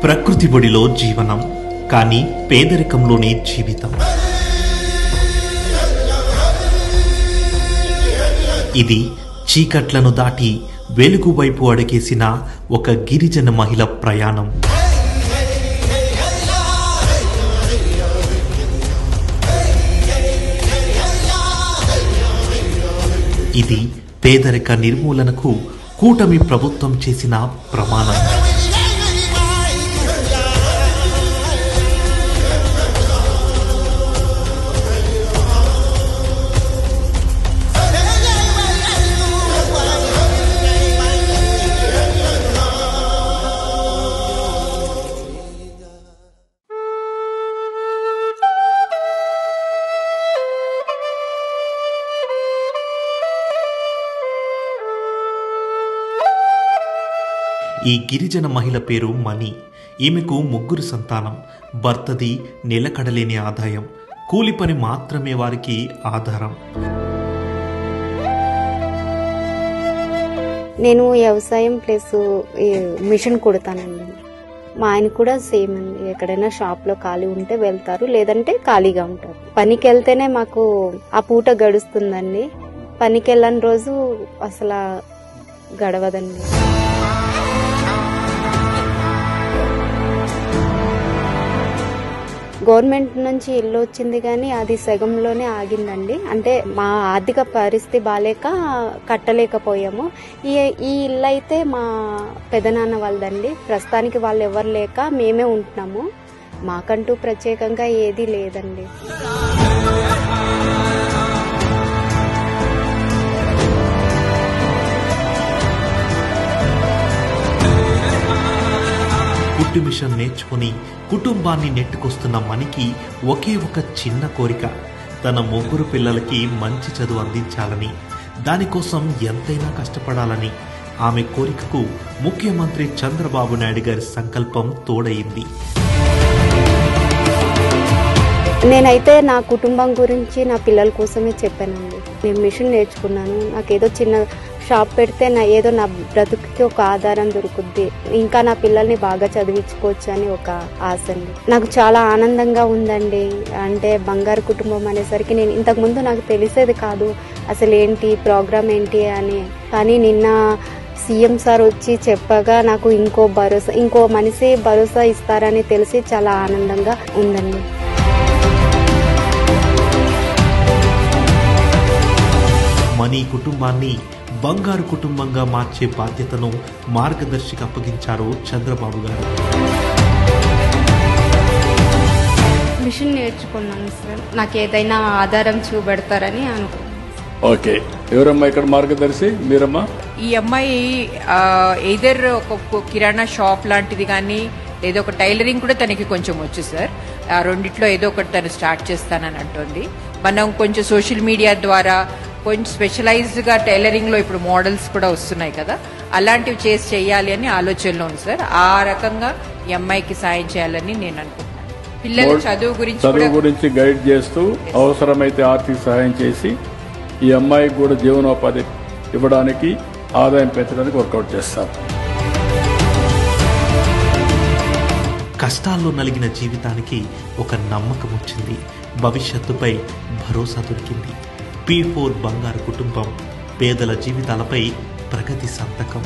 ప్రకృతి ఒడిలో జీవనం, కానీ పేదరికంలోనే జీవితం. ఇది చీకట్లను దాటి వెలుగు వైపు అడుగేసిన ఒక గిరిజన మహిళ ప్రయాణం. ఇది పేదరిక నిర్మూలనకు కూటమి ప్రభుత్వం చేసిన ప్రమాణం. ఈ గిరిజన మహిళ పేరు మణి. ఈమెకు 3 సంతానం. భర్తది నిలకడలేని ఆదాయం. కూలి పని మాత్రమే వారికి ఆధారం. నేను వ్యవసాయం ప్లస్ మిషన్ కుడతానండి. మా ఆయన కూడా సేమ్ అండి. ఎక్కడైనా షాప్లో ఖాళీ ఉంటే వెళ్తారు, లేదంటే ఖాళీగా ఉంటారు. పనికి వెళ్తేనే మాకు ఆ పూట గడుస్తుందండి. పనికి వెళ్ళని రోజు అసలు గడవదండి. గవర్నమెంట్ నుంచి ఇల్లు వచ్చింది కానీ అది సగంలోనే ఆగిందండి. అంటే మా ఆర్థిక పరిస్థితి బాలేక కట్టలేకపోయాము. ఈ ఇల్లు అయితే మా పెదనాన్న వాళ్ళదండి. ప్రస్తుతానికి వాళ్ళు ఎవరు లేక మేమే ఉంటున్నాము. మాకంటూ ప్రత్యేకంగా ఏది లేదండి. కుట్టు మిషన్ నేర్చుకుని కుటుంబాన్ని నెట్టుకొస్తున్న మణికి ఒకే ఒక చిన్న కోరిక, తన 3 పిల్లలకి మంచి చదువు అందించాలని, దానికోసం ఎంతైనా కష్టపడాలని. ఆమె కోరికకు ముఖ్యమంత్రి చంద్రబాబు నాయుడు గారి సంకల్పం తోడయింది. నేనైతే నా కుటుంబం గురించి నా పిల్లల కోసమే చెప్పానండి. నేను మిషన్ నేర్చుకున్నాను. నాకేదో చిన్న షాప్ పెడితే ఏదో నా బ్రతుకుకి ఒక ఆధారం దొరుకుద్ది, ఇంకా నా పిల్లల్ని బాగా చదివించుకోవచ్చు అని ఒక ఆశ అండి. నాకు చాలా ఆనందంగా ఉందండి. అంటే బంగారు కుటుంబం అనేసరికి నేను ఇంతకుముందు నాకు తెలిసేది కాదు అసలు ఏంటి ప్రోగ్రామ్ ఏంటి అని. కానీ నిన్న సీఎం సార్ వచ్చి చెప్పగా నాకు ఇంకో మనిషి భరోసా ఇస్తారని తెలిసి చాలా ఆనందంగా ఉందండి. మణి కుటుంబాన్ని బంగారు కుటుంబంగా మార్చే బాధ్యతను మార్గదర్శికి అప్పగించారు చంద్రబాబు గారు. మిషన్ నేర్చుకున్నాను సార్. నాకు ఏదైనా ఆధారం చూపెడతారని అనుకున్నాను. ఓకే, ఎవరమ్మా ఇక్కడ మార్గదర్శి? మీరమ్మా? ఈ అమ్మాయి ఏదర్ ఒక కిరాణా షాప్ లాంటిది కానీ ఏదో ఒక టైలరింగ్ కూడా తనకి కొంచెం వచ్చు సార్. ఆ రెండిట్లో ఏదో ఒకటి తను స్టార్ట్ చేస్తానని అంటుంది. మనం కొంచెం సోషల్ మీడియా ద్వారా కొంచెం స్పెషలైజ్డ్గా టైలరింగ్లో ఇప్పుడు మోడల్స్ కూడా వస్తున్నాయి కదా, అలాంటివి చేసి చెయ్యాలి అని ఆలోచనలో ఉంది సార్. ఆ రకంగా ఈ అమ్మాయికి సాయం చేయాలని నేను అనుకుంటున్నాను. పిల్లల చదువు గురించి గైడ్ చేస్తూ అవసరమైతే ఆర్థిక సహాయం చేసి ఈ అమ్మాయికి కూడా జీవనోపాధి ఇవ్వడానికి, ఆదాయం పెంచడానికి వర్కౌట్ చేస్తారు. కష్టాల్లో నలిగిన జీవితానికి ఒక నమ్మకం వచ్చింది. భవిష్యత్తుపై భరోసా దొరికింది. P4 బంగారు కుటుంబం, పేదల జీవితాలపై ప్రగతి సంతకం.